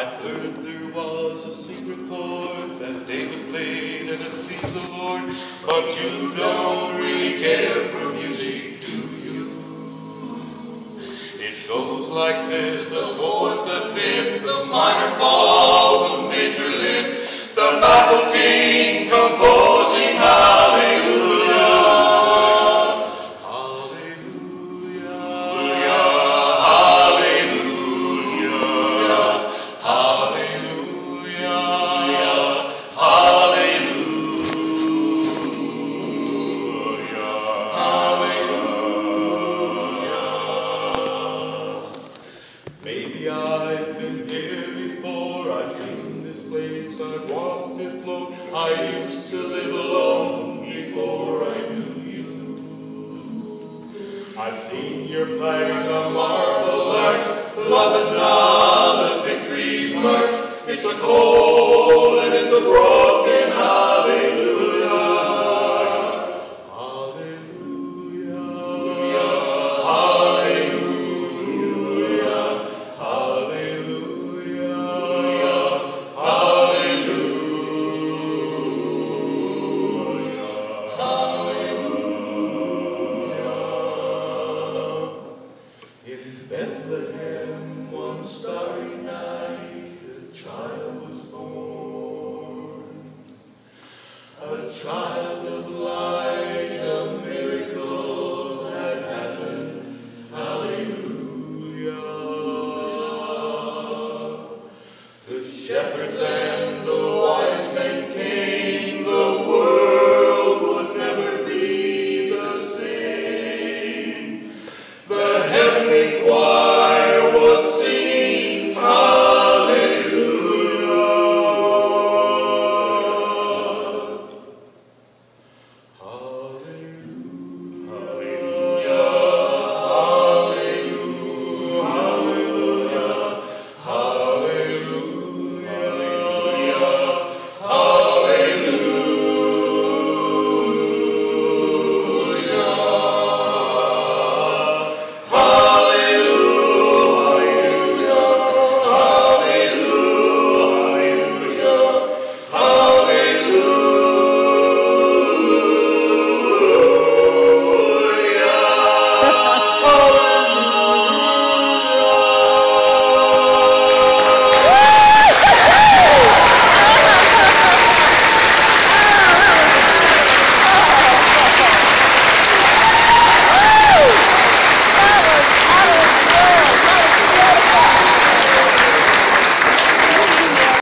I've heard there was a secret chord that David played and it pleased the Lord, but you don't really care for music, do you? It goes like this: the fourth, the fifth, the minor fall, the major lift, the baffled king composing hallelujah. Maybe I've been here before, I've seen this place, I've walked this floor. I used to live alone before I knew you. I've seen your flag on the marble arch. Love is not a victory march. It's a cold and it's a broken hallelujah.